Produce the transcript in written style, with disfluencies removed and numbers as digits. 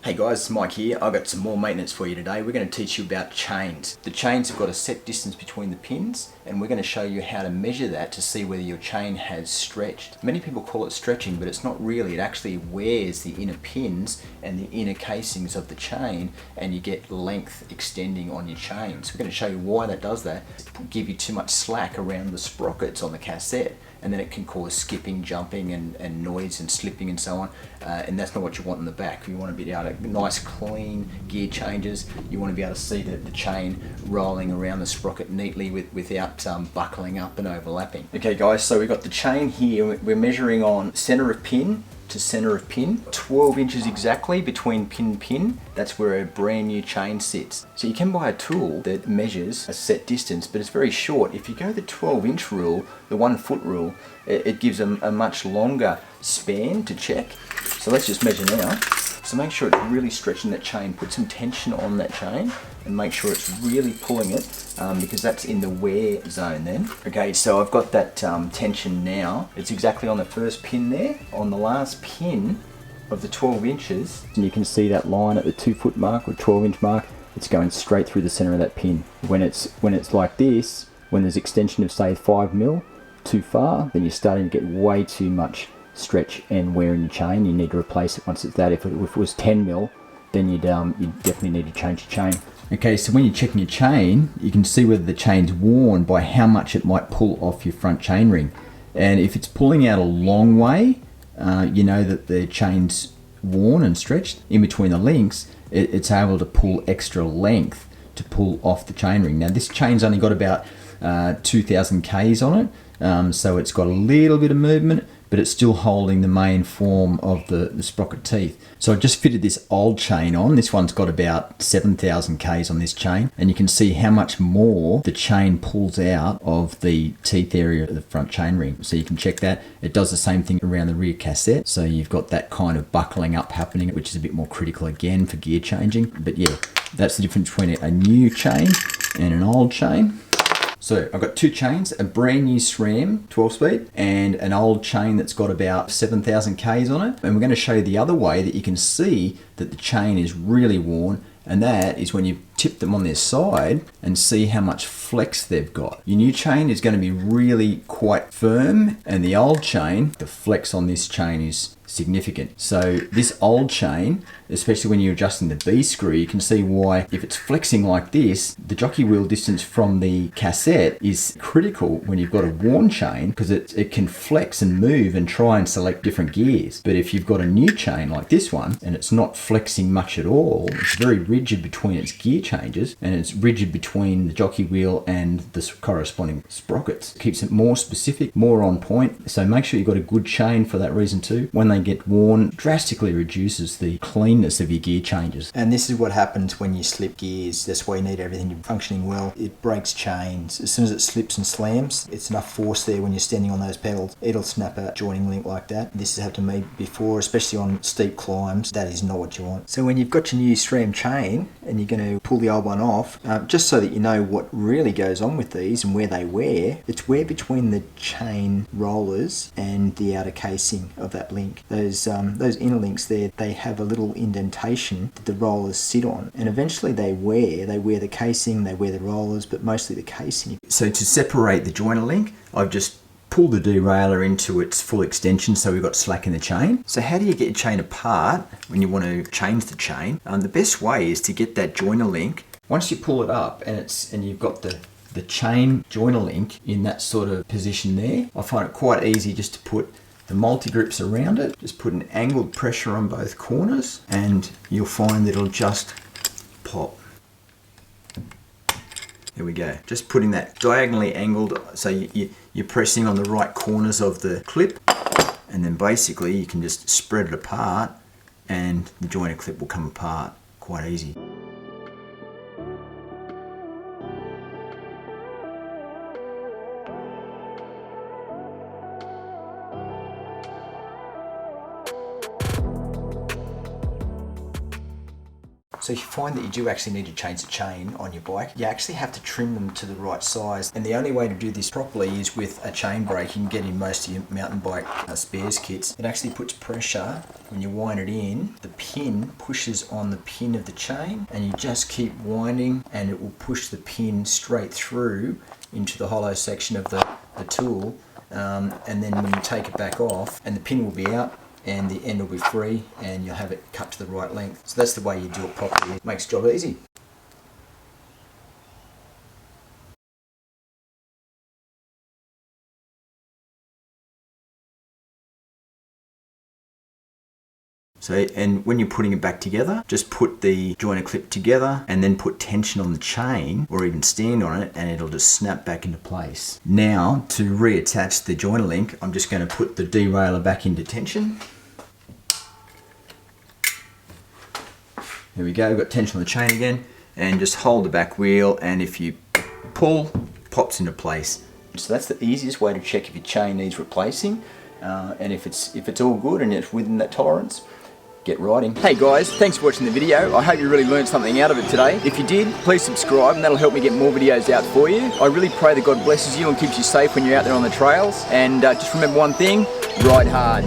Hey guys, it's Mike here. I've got some more maintenance for you today. We're going to teach you about chains. The chains have got a set distance between the pins, and we're going to show you how to measure that to see whether your chain has stretched. Many people call it stretching, but it's not really. It actually wears the inner pins and the inner casings of the chain, and you get length extending on your chain. So we're going to show you why that does that. Give you too much slack around the sprockets on the cassette, and then it can cause skipping, jumping, and noise and slipping and so on. And that's not what you want in the back. You want to be able to nice clean gear changes. You want to be able to see the chain rolling around the sprocket neatly without buckling up and overlapping. Okay guys, so we've got the chain here. We're measuring on center of pin to center of pin, 12 inches exactly between pin and pin. That's where a brand new chain sits. So you can buy a tool that measures a set distance, but it's very short. If you go the 12-inch rule, the 1 foot rule, it gives a much longer span to check. So let's just measure now. So make sure it's really stretching that chain. Put some tension on that chain and make sure it's really pulling it because that's in the wear zone then. Okay, so I've got that tension now. It's exactly on the first pin there. On the last pin of the 12 inches, and you can see that line at the 2 foot mark or 12-inch mark, it's going straight through the center of that pin. When it's like this, when there's extension of say 5 mil too far, then you're starting to get way too much stretch and wear in your chain. You need to replace it once it's that. If it was 10 mil, then you'd definitely need to change your chain. Okay, so when you're checking your chain, you can see whether the chain's worn by how much it might pull off your front chain ring. And if it's pulling out a long way, you know that the chain's worn and stretched. In between the links, it's able to pull extra length to pull off the chain ring. Now this chain's only got about 2,000 Ks on it, so it's got a little bit of movement, but it's still holding the main form of the sprocket teeth. So I just fitted this old chain on. This one's got about 7,000 Ks on this chain, and you can see how much more the chain pulls out of the teeth area of the front chain ring. So you can check that. It does the same thing around the rear cassette. So you've got that kind of buckling up happening, which is a bit more critical again for gear changing. But yeah, that's the difference between a new chain and an old chain. So I've got two chains, a brand new SRAM 12-speed and an old chain that's got about 7,000 Ks on it. And we're going to show you the other way that you can see that the chain is really worn, and that is when you tip them on their side and see how much flex they've got. Your new chain is going to be really quite firm, and the old chain, the flex on this chain is significant. So this old chain, especially when you're adjusting the B screw, you can see why if it's flexing like this, the jockey wheel distance from the cassette is critical when you've got a worn chain, because it can flex and move and try and select different gears. But if you've got a new chain like this one and it's not flexing much at all, it's very rigid between its gear changes, and it's rigid between the jockey wheel and the corresponding sprockets. It keeps it more specific, more on point. So make sure you've got a good chain for that reason too. When they get worn, drastically reduces the cleanness of your gear changes. And this is what happens when you slip gears. That's why you need everything to be functioning well. It breaks chains. As soon as it slips and slams, it's enough force there when you're standing on those pedals. It'll snap a joining link like that. This has happened to me before, especially on steep climbs. That is not what you want. So when you've got your new SRAM chain and you're going to pull the old one off, just so that you know what really goes on with these and where they wear, it's wear between the chain rollers and the outer casing of that link. Those inner links there, they have a little indentation that the rollers sit on, and eventually they wear the casing, they wear the rollers, but mostly the casing. So to separate the joiner link, I've just pulled the derailleur into its full extension, so we've got slack in the chain. So how do you get your chain apart when you want to change the chain? The best way is to get that joiner link. Once you pull it up and you've got the chain joiner link in that sort of position there, I find it quite easy just to put the multi-grips around it. Just put an angled pressure on both corners and you'll find that it'll just pop. There we go. Just putting that diagonally angled, so you're pressing on the right corners of the clip, and then basically you can just spread it apart and the joiner clip will come apart quite easy. So if you find that you do actually need to change the chain on your bike, you actually have to trim them to the right size. And the only way to do this properly is with a chain brake. You can get in most of your mountain bike spares kits. It actually puts pressure when you wind it in. The pin pushes on the pin of the chain, and you just keep winding and it will push the pin straight through into the hollow section of the tool. And then when you take it back off, and the pin will be out, and the end will be free, and you'll have it cut to the right length. So that's the way you do it properly. It makes the job easy. So, and when you're putting it back together, just put the joiner clip together and then put tension on the chain, or even stand on it, and it'll just snap back into place. Now, to reattach the joiner link, I'm just going to put the derailleur back into tension. There we go, we've got tension on the chain again, and just hold the back wheel, and if you pull, pops into place. So that's the easiest way to check if your chain needs replacing, and if it's all good and it's within that tolerance, get riding. Hey guys, thanks for watching the video. I hope you really learned something out of it today. If you did, please subscribe, and that'll help me get more videos out for you. I really pray that God blesses you and keeps you safe when you're out there on the trails, and just remember one thing, ride hard.